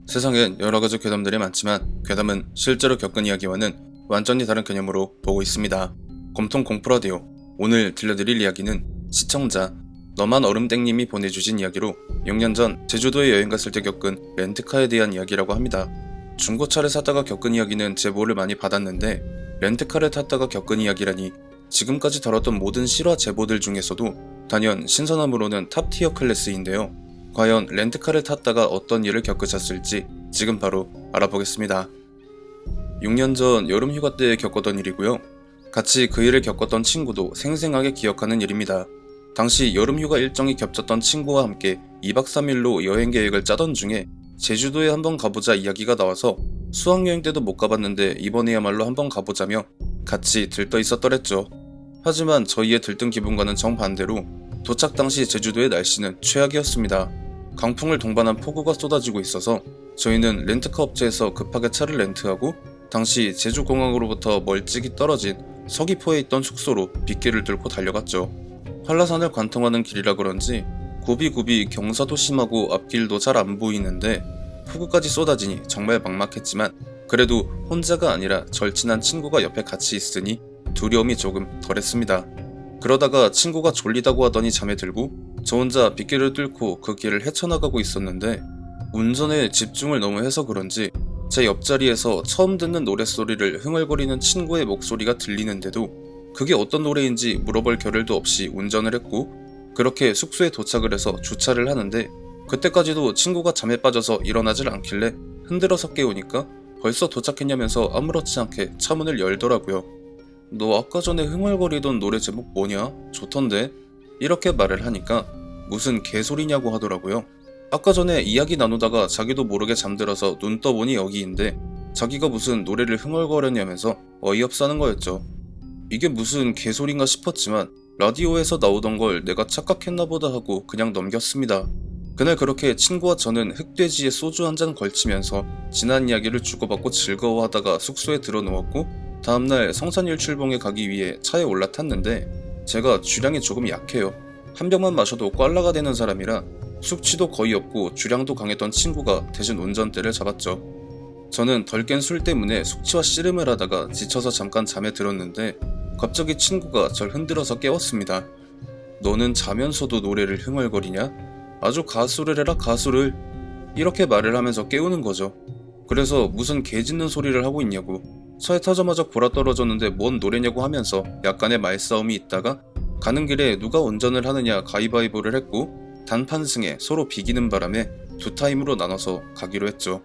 세상엔 여러가지 괴담들이 많지만 괴담은 실제로 겪은 이야기와는 완전히 다른 개념으로 보고 있습니다. 곰통 공포라디오. 오늘 들려드릴 이야기는 시청자 너만 얼음땡님이 보내주신 이야기로 6년 전 제주도에 여행 갔을 때 겪은 렌트카에 대한 이야기라고 합니다. 중고차를 사다가 겪은 이야기는 제보를 많이 받았는데 렌트카를 탔다가 겪은 이야기라니 지금까지 다뤘던 모든 실화 제보들 중에서도 단연 신선함으로는 탑티어 클래스인데요. 과연 렌트카를 탔다가 어떤 일을 겪으셨을지 지금 바로 알아보겠습니다. 6년 전 여름 휴가 때 겪었던 일이고요. 같이 그 일을 겪었던 친구도 생생하게 기억하는 일입니다. 당시 여름 휴가 일정이 겹쳤던 친구와 함께 2박 3일로 여행 계획을 짜던 중에 제주도에 한번 가보자 이야기가 나와서 수학여행 때도 못 가봤는데 이번에야말로 한번 가보자며 같이 들떠 있었더랬죠. 하지만 저희의 들뜬 기분과는 정반대로 도착 당시 제주도의 날씨는 최악이었습니다. 강풍을 동반한 폭우가 쏟아지고 있어서 저희는 렌트카 업체에서 급하게 차를 렌트하고 당시 제주공항으로부터 멀찍이 떨어진 서귀포에 있던 숙소로 빗길을 뚫고 달려갔죠. 한라산을 관통하는 길이라 그런지 굽이굽이 경사도 심하고 앞길도 잘 안 보이는데 폭우까지 쏟아지니 정말 막막했지만 그래도 혼자가 아니라 절친한 친구가 옆에 같이 있으니 두려움이 조금 덜했습니다. 그러다가 친구가 졸리다고 하더니 잠에 들고 저 혼자 빗길을 뚫고 그 길을 헤쳐나가고 있었는데 운전에 집중을 너무 해서 그런지 제 옆자리에서 처음 듣는 노랫소리를 흥얼거리는 친구의 목소리가 들리는데도 그게 어떤 노래인지 물어볼 겨를도 없이 운전을 했고 그렇게 숙소에 도착을 해서 주차를 하는데 그때까지도 친구가 잠에 빠져서 일어나질 않길래 흔들어서 깨우니까 벌써 도착했냐면서 아무렇지 않게 차문을 열더라고요. 너 아까 전에 흥얼거리던 노래 제목 뭐냐? 좋던데? 이렇게 말을 하니까 무슨 개소리냐고 하더라고요. 아까 전에 이야기 나누다가 자기도 모르게 잠들어서 눈 떠보니 여기인데 자기가 무슨 노래를 흥얼거렸냐면서 어이없사는 거였죠. 이게 무슨 개소린가 싶었지만 라디오에서 나오던 걸 내가 착각했나 보다 하고 그냥 넘겼습니다. 그날 그렇게 친구와 저는 흑돼지에 소주 한 잔 걸치면서 지난 이야기를 주고받고 즐거워하다가 숙소에 들어 누웠고 다음날 성산일출봉에 가기 위해 차에 올라탔는데 제가 주량이 조금 약해요. 한 병만 마셔도 꽐라가 되는 사람이라 숙취도 거의 없고 주량도 강했던 친구가 대신 운전대를 잡았죠. 저는 덜 깬 술 때문에 숙취와 씨름을 하다가 지쳐서 잠깐 잠에 들었는데 갑자기 친구가 절 흔들어서 깨웠습니다. 너는 자면서도 노래를 흥얼거리냐? 아주 가수를 해라 가수를. 이렇게 말을 하면서 깨우는 거죠. 그래서 무슨 개짖는 소리를 하고 있냐고 차에 타자마자 골아 떨어졌는데 뭔 노래냐고 하면서 약간의 말싸움이 있다가 가는 길에 누가 운전을 하느냐 가위바위보를 했고 단판승에 서로 비기는 바람에 두 타임으로 나눠서 가기로 했죠.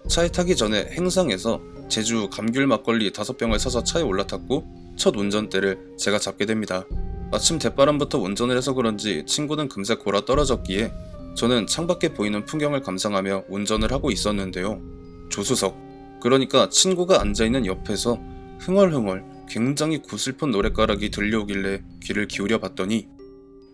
차에 타기 전에 행상에서 제주 감귤 막걸리 5병을 사서 차에 올라탔고 첫 운전대를 제가 잡게 됩니다. 아침 대바람부터 운전을 해서 그런지 친구는 금세 골아 떨어졌기에 저는 창밖에 보이는 풍경을 감상하며 운전을 하고 있었는데요. 조수석, 그러니까 친구가 앉아있는 옆에서 흥얼흥얼 굉장히 구슬픈 노랫가락이 들려오길래 귀를 기울여 봤더니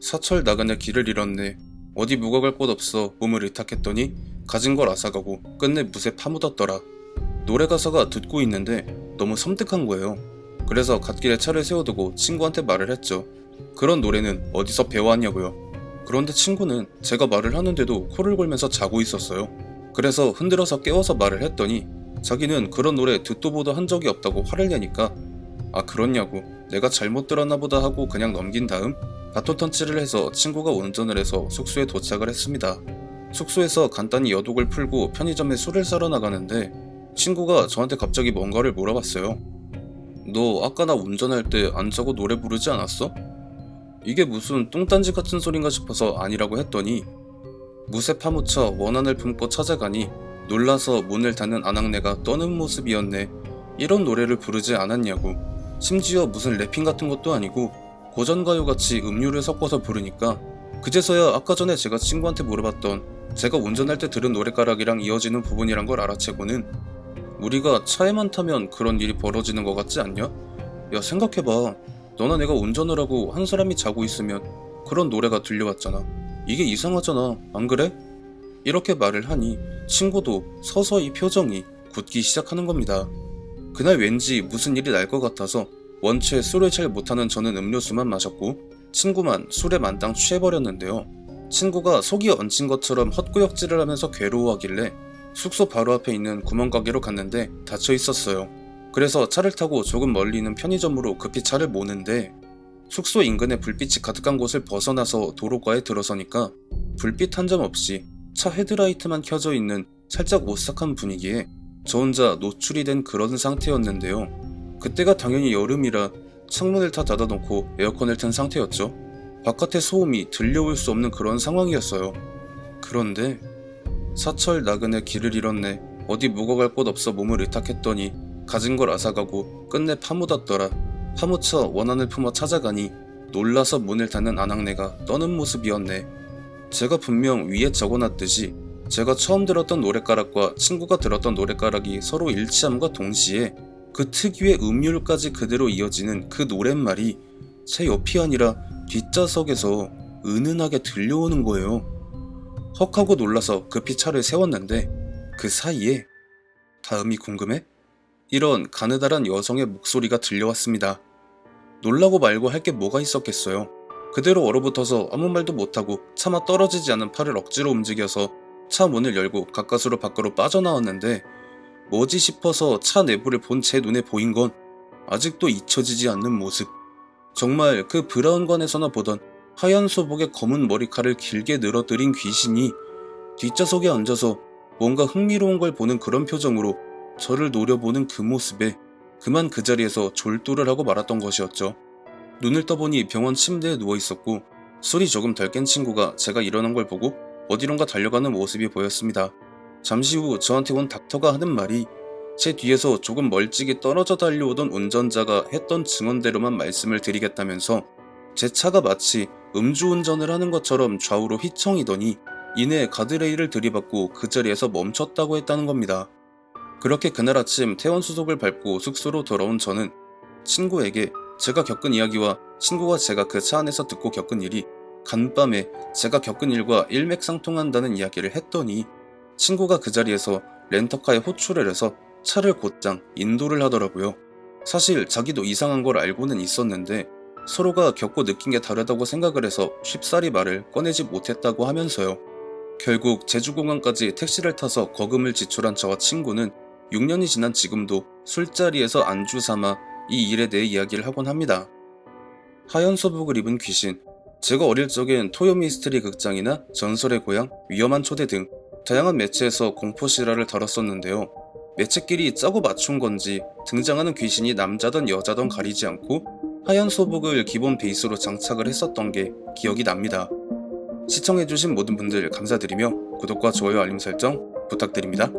사철 나그네 길을 잃었네. 어디 묵어갈 곳 없어 몸을 의탁했더니 가진 걸 앗아가고 끝내 무쇠 파묻었더라. 노래 가사가 듣고 있는데 너무 섬뜩한 거예요. 그래서 갓길에 차를 세워두고 친구한테 말을 했죠. 그런 노래는 어디서 배워왔냐고요. 그런데 친구는 제가 말을 하는데도 코를 골면서 자고 있었어요. 그래서 흔들어서 깨워서 말을 했더니 자기는 그런 노래 듣도 보도 한 적이 없다고 화를 내니까 아 그렇냐고 내가 잘못 들었나 보다 하고 그냥 넘긴 다음 바톤턴치를 해서 친구가 운전을 해서 숙소에 도착을 했습니다. 숙소에서 간단히 여독을 풀고 편의점에 술을 사러 나가는데 친구가 저한테 갑자기 뭔가를 물어봤어요. 너 아까 나 운전할 때 안 자고 노래 부르지 않았어? 이게 무슨 뚱딴지 같은 소린가 싶어서 아니라고 했더니 무쇠 파묻혀 원한을 품고 찾아가니 놀라서 문을 닫는 아낙네가 떠는 모습이었네. 이런 노래를 부르지 않았냐고. 심지어 무슨 래핑 같은 것도 아니고 고전가요같이 음료를 섞어서 부르니까 그제서야 아까 전에 제가 친구한테 물어봤던 제가 운전할 때 들은 노랫가락이랑 이어지는 부분이란 걸 알아채고는 우리가 차에만 타면 그런 일이 벌어지는 것 같지 않냐? 야 생각해봐. 너나 내가 운전을 하고 한 사람이 자고 있으면 그런 노래가 들려왔잖아. 이게 이상하잖아. 안 그래? 이렇게 말을 하니 친구도 서서히 표정이 굳기 시작하는 겁니다. 그날 왠지 무슨 일이 날 것 같아서 원체 술을 잘 못하는 저는 음료수만 마셨고 친구만 술에 만땅 취해버렸는데요. 친구가 속이 얹힌 것처럼 헛구역질을 하면서 괴로워하길래 숙소 바로 앞에 있는 구멍가게로 갔는데 닫혀 있었어요. 그래서 차를 타고 조금 멀리 있는 편의점으로 급히 차를 모는데 숙소 인근에 불빛이 가득한 곳을 벗어나서 도로가에 들어서니까 불빛 한 점 없이 차 헤드라이트만 켜져 있는 살짝 오싹한 분위기에 저 혼자 노출이 된 그런 상태였는데요. 그때가 당연히 여름이라 창문을 다 닫아놓고 에어컨을 튼 상태였죠. 바깥의 소음이 들려올 수 없는 그런 상황이었어요. 그런데 사철 나그네 길을 잃었네. 어디 묵어갈 곳 없어 몸을 의탁했더니 가진 걸 앗아가고 끝내 파묻었더라. 파묻혀 원한을 품어 찾아가니 놀라서 문을 닫는 아낙네가 떠는 모습이었네. 제가 분명 위에 적어놨듯이 제가 처음 들었던 노랫가락과 친구가 들었던 노랫가락이 서로 일치함과 동시에 그 특유의 음율까지 그대로 이어지는 그 노랫말이 제 옆이 아니라 뒷좌석에서 은은하게 들려오는 거예요. 헉하고 놀라서 급히 차를 세웠는데 그 사이에 다음이 궁금해? 이런 가느다란 여성의 목소리가 들려왔습니다. 놀라고 말고 할 게 뭐가 있었겠어요. 그대로 얼어붙어서 아무 말도 못하고 차마 떨어지지 않은 팔을 억지로 움직여서 차 문을 열고 가까스로 밖으로 빠져나왔는데 뭐지 싶어서 차 내부를 본 제 눈에 보인 건 아직도 잊혀지지 않는 모습. 정말 그 브라운관에서나 보던 하얀 소복에 검은 머리칼을 길게 늘어뜨린 귀신이 뒷좌석에 앉아서 뭔가 흥미로운 걸 보는 그런 표정으로 저를 노려보는 그 모습에 그만 그 자리에서 졸도를 하고 말았던 것이었죠. 눈을 떠보니 병원 침대에 누워있었고 술이 조금 덜 깬 친구가 제가 일어난 걸 보고 어디론가 달려가는 모습이 보였습니다. 잠시 후 저한테 온 닥터가 하는 말이 제 뒤에서 조금 멀찍이 떨어져 달려오던 운전자가 했던 증언대로만 말씀을 드리겠다면서 제 차가 마치 음주운전을 하는 것처럼 좌우로 휘청이더니 이내 가드레일을 들이받고 그 자리에서 멈췄다고 했다는 겁니다. 그렇게 그날 아침 퇴원 수속을 밟고 숙소로 돌아온 저는 친구에게 제가 겪은 이야기와 친구가 제가 그 차 안에서 듣고 겪은 일이 간밤에 제가 겪은 일과 일맥상통한다는 이야기를 했더니 친구가 그 자리에서 렌터카에 호출을 해서 차를 곧장 인도를 하더라고요. 사실 자기도 이상한 걸 알고는 있었는데 서로가 겪고 느낀 게 다르다고 생각을 해서 쉽사리 말을 꺼내지 못했다고 하면서요. 결국 제주공항까지 택시를 타서 거금을 지출한 저와 친구는 6년이 지난 지금도 술자리에서 안주 삼아 이 일에 대해 이야기를 하곤 합니다. 하얀 소복을 입은 귀신. 제가 어릴 적엔 토요미스테리 극장이나 전설의 고향, 위험한 초대 등 다양한 매체에서 공포 실화를 다뤘었는데요. 매체끼리 짜고 맞춘 건지 등장하는 귀신이 남자든 여자든 가리지 않고 하얀 소복을 기본 베이스로 장착을 했었던 게 기억이 납니다. 시청해주신 모든 분들 감사드리며 구독과 좋아요 알림 설정 부탁드립니다.